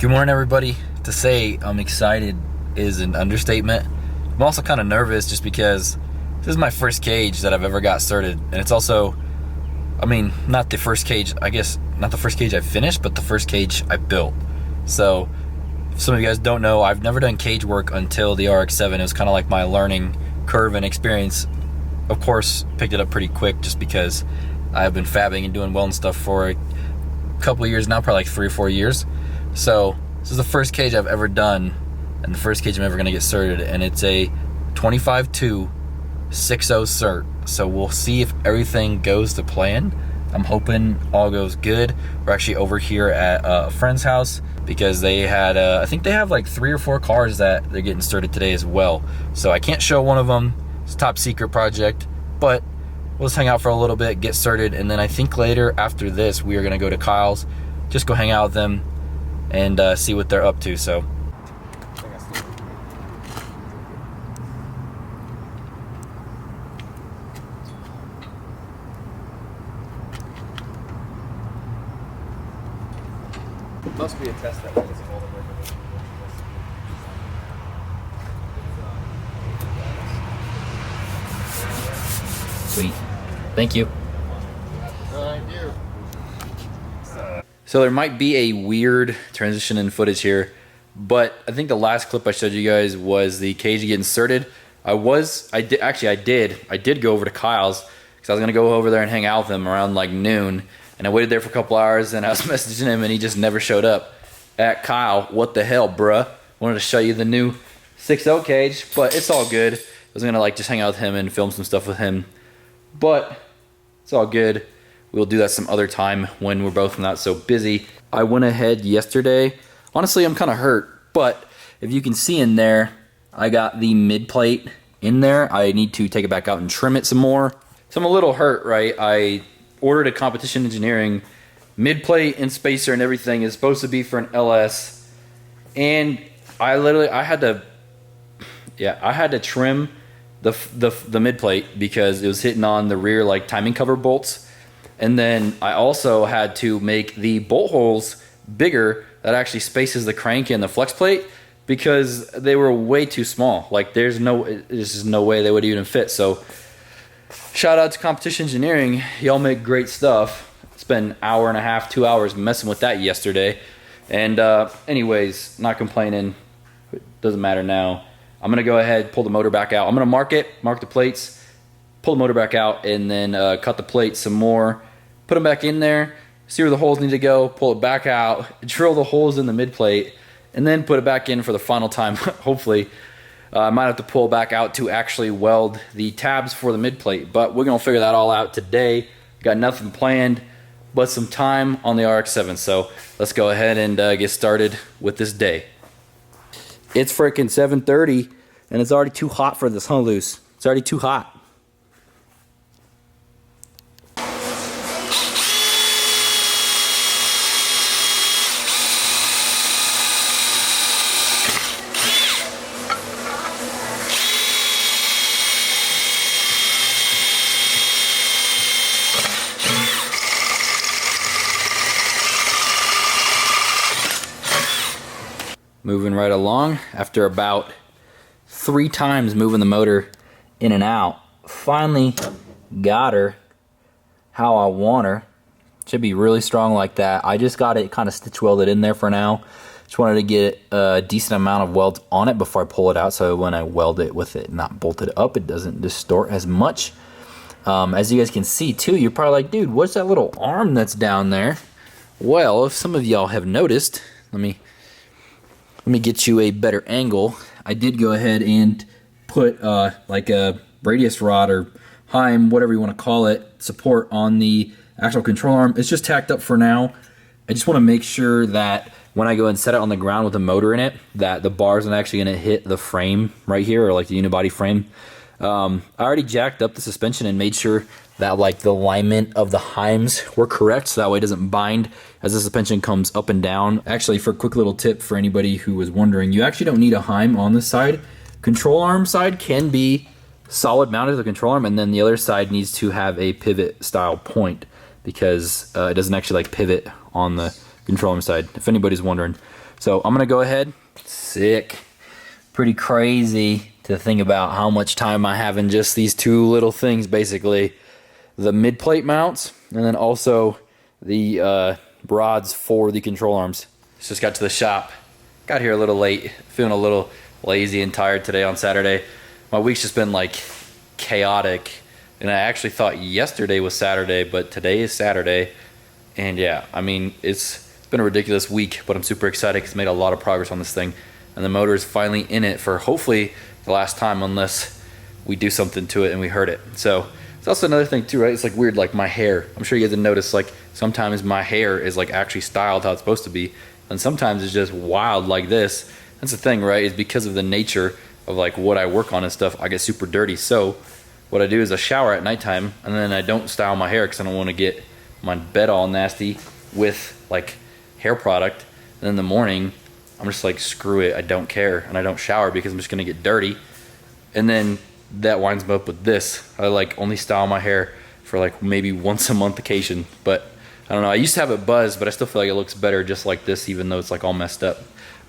Good morning, everybody. To say I'm excited is an understatement. I'm also kind of nervous just because this is my first cage that I've ever got started, and it's also, not the first cage, not the first cage I finished, but the first cage I built. So, if some of you guys don't know, I've never done cage work until the RX-7. It was kind of like my learning curve and experience. Of course, picked it up pretty quick just because I've been fabbing and doing weld and stuff for a couple of years now, probably like 3 or 4 years. So this is the first cage I've ever done and the first cage I'm ever gonna get certed, and it's a 25-2 60 cert. So we'll see if everything goes to plan. I'm hoping all goes good. We're actually over here at a friend's house because they had, I think they have like 3 or 4 cars that they're getting started today as well. So I can't show one of them. It's a top secret project, but we'll just hang out for a little bit, get started, and then I think later after this we are gonna go to Kyle's, just go hang out with them and see what they're up to. So must be a test that way. Sweet. Thank you. Thank you. So there might be a weird transition in footage here, but I think the last clip I showed you guys was the cage getting inserted. I did go over to Kyle's because I was gonna go over there and hang out with him around like noon, and I waited there for a couple hours and I was messaging him and he just never showed up. At Kyle, what the hell, bruh? Wanted to show you the new 60 cage, but it's all good. I was gonna like just hang out with him and film some stuff with him, but it's all good. We'll do that some other time when we're both not so busy. I went ahead yesterday. Honestly, I'm kind of hurt, but if you can see in there, I got the mid plate in there. I need to take it back out and trim it some more. So I'm a little hurt, right? I ordered a competition engineering mid plate and spacer and everything. Is supposed to be for an LS, and I had to trim the mid plate because it was hitting on the rear like timing cover bolts. And then I also had to make the bolt holes bigger that actually spaces the crank and the flex plate because they were way too small. Like there's just no way they would even fit. So shout out to Competition Engineering. Y'all make great stuff. Spent an hour and a half, 2 hours messing with that yesterday. And anyways, not complaining. It doesn't matter now. I'm gonna go ahead, pull the motor back out. I'm gonna mark the plates, pull the motor back out, and then cut the plates some more, put them back in there, see where the holes need to go, pull it back out, drill the holes in the mid plate, and then put it back in for the final time. Hopefully, I might have to pull back out to actually weld the tabs for the mid plate, but we're gonna figure that all out today. Got nothing planned but some time on the RX-7, so let's go ahead and get started with this day. It's freaking 7:30 and it's already too hot for this, huh, Luce? It's already too hot. Moving right along after about 3 times moving the motor in and out. Finally got her how I want her. Should be really strong like that. I just got it kind of stitch welded in there for now. Just wanted to get a decent amount of welds on it before I pull it out, so when I weld it with it not bolted up, it doesn't distort as much. As you guys can see too, you're probably like, dude, what's that little arm that's down there? Well, if some of y'all have noticed, let me get you a better angle. I did go ahead and put like a radius rod or Heim, whatever you want to call it, support on the actual control arm. It's just tacked up for now. I just want to make sure that when I go and set it on the ground with the motor in it, that the bar isn't actually going to hit the frame right here, or like the unibody frame. I already jacked up the suspension and made sure that like the alignment of the Heims were correct, so that way it doesn't bind as the suspension comes up and down. Actually, for a quick little tip for anybody who was wondering, you actually don't need a Heim on this side. Control arm side can be solid mounted to the control arm, and then the other side needs to have a pivot style point because it doesn't actually like pivot on the control arm side, if anybody's wondering. So I'm gonna go ahead. Sick. Pretty crazy to think about how much time I have in just these two little things, basically. The mid plate mounts, and then also the rods for the control arms. Just got to the shop. Got here a little late, feeling a little lazy and tired today on Saturday. My week's just been like chaotic, and I actually thought yesterday was Saturday, but today is Saturday. And yeah, I mean, it's been a ridiculous week, but I'm super excited because I made a lot of progress on this thing. And the motor is finally in it for hopefully the last time, unless we do something to it and we hurt it. So it's also another thing too, right? It's like weird, like my hair. I'm sure you guys have noticed, like sometimes my hair is like actually styled how it's supposed to be, and sometimes it's just wild like this. That's the thing, right? Is because of the nature of like what I work on and stuff, I get super dirty. So what I do is I shower at nighttime, and then I don't style my hair because I don't want to get my bed all nasty with like hair product. And then in the morning, I'm just like, screw it, I don't care, and I don't shower because I'm just gonna get dirty. And then that winds me up with this. I like only style my hair for like maybe once a month occasion, but I don't know. I used to have it buzzed, but I still feel like it looks better just like this, even though it's like all messed up.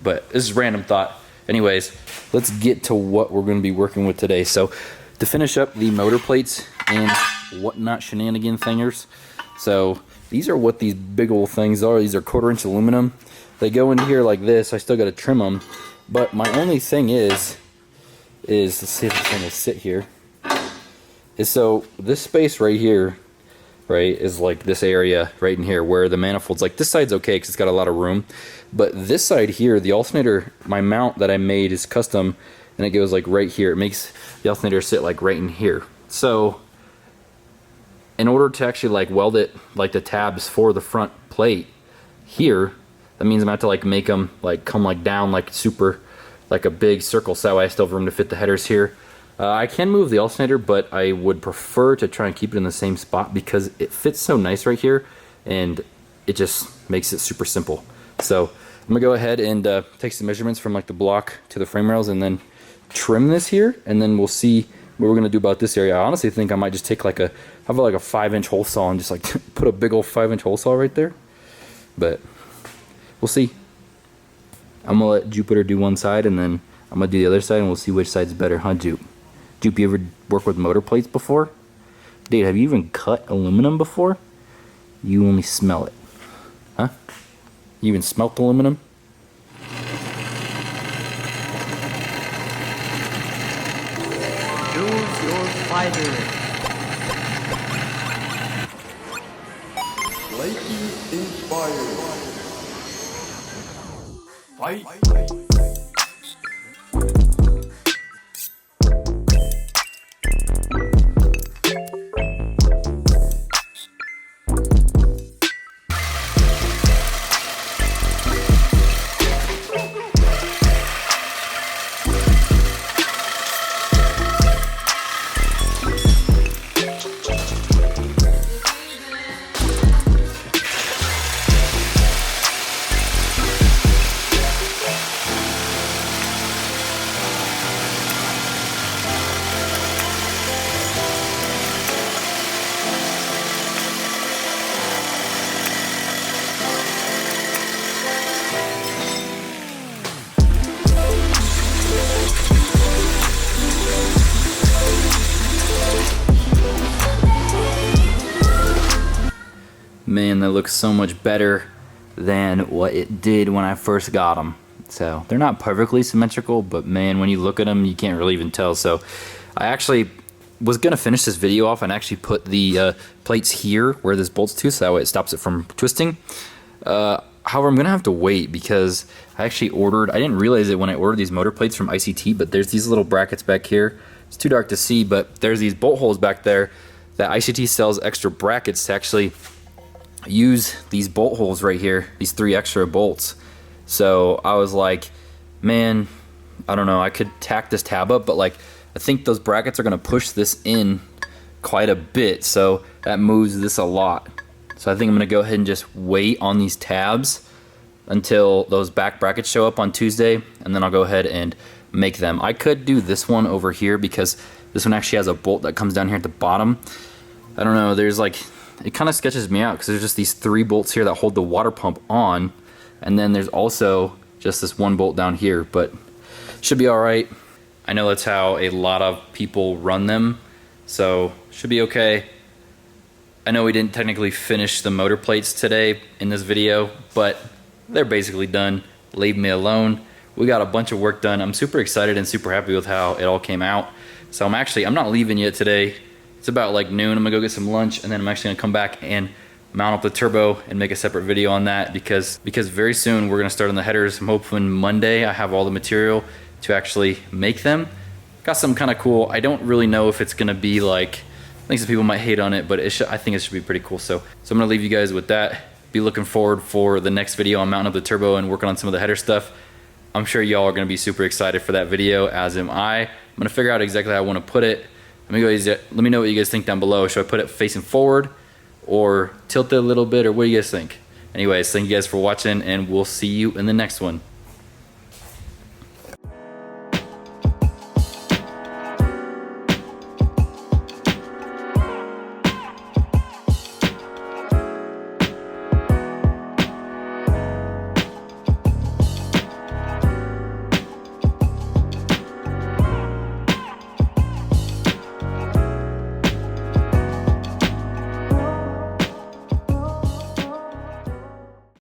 But this is random thought. Anyways, let's get to what we're gonna be working with today. So to finish up the motor plates and whatnot shenanigan thingers. So these are what these big old things are. These are 1/4 inch aluminum. They go into here like this. I still got to trim them, but my only thing is let's see if this thing will sit here. Is so this space right here, right, is like this area right in here where the manifold's like, this side's okay because it's got a lot of room, but this side here, the alternator, my mount that I made is custom, and it goes like right here. It makes the alternator sit like right in here. So in order to actually like weld it, like the tabs for the front plate here, that means I'm gonna have to like make them like come like down like super, like a big circle, so that way I still have room to fit the headers here. I can move the alternator, but I would prefer to try and keep it in the same spot because it fits so nice right here, and it just makes it super simple. So I'm gonna go ahead and take some measurements from like the block to the frame rails, and then trim this here, and then we'll see what we're gonna do about this area. I honestly think I might just take like a 5-inch hole saw and just like put a big old 5-inch hole saw right there, but we'll see. I'm gonna let Jupiter do one side, and then I'm gonna do the other side, and we'll see which side's better, huh, Jupe? Jupe, you ever worked with motor plates before? Dude, have you even cut aluminum before? You only smell it. Huh? You even smelt aluminum? Choose your fighter. Slightly inspired. Fight. Man, that looks so much better than what it did when I first got them. So they're not perfectly symmetrical, but man, when you look at them, you can't really even tell. So I actually was gonna finish this video off and actually put the plates here where this bolts to, so that way it stops it from twisting. However, I'm gonna have to wait because I actually ordered, I didn't realize it when I ordered these motor plates from ICT, but there's these little brackets back here. It's too dark to see, but there's these bolt holes back there that ICT sells extra brackets to actually use these bolt holes right here, these 3 extra bolts. So I was like, man, I don't know, I could tack this tab up, but like I think those brackets are gonna push this in quite a bit, so that moves this a lot. So I think I'm gonna go ahead and just wait on these tabs until those back brackets show up on Tuesday, and then I'll go ahead and make them. I could do this one over here because this one actually has a bolt that comes down here at the bottom. I don't know, there's like, it kind of sketches me out because there's just these 3 bolts here that hold the water pump on, and then there's also just this one bolt down here, but should be all right. I know that's how a lot of people run them, so should be okay. I know we didn't technically finish the motor plates today in this video, but they're basically done. Leave me alone. We got a bunch of work done. I'm super excited and super happy with how it all came out. So I'm not leaving yet today. It's about like noon. I'm gonna go get some lunch, and then I'm actually gonna come back and mount up the turbo and make a separate video on that because very soon we're gonna start on the headers. I'm hoping Monday I have all the material to actually make them. Got some kind of cool. I don't really know if it's gonna be like, I think some people might hate on it, but I think it should be pretty cool. So I'm gonna leave you guys with that. Be looking forward for the next video on mounting up the turbo and working on some of the header stuff. I'm sure y'all are gonna be super excited for that video, as am I. I'm gonna figure out exactly how I wanna put it. Let me know what you guys think down below. Should I put it facing forward or tilt it a little bit, or what do you guys think? Anyways, thank you guys for watching, and we'll see you in the next one.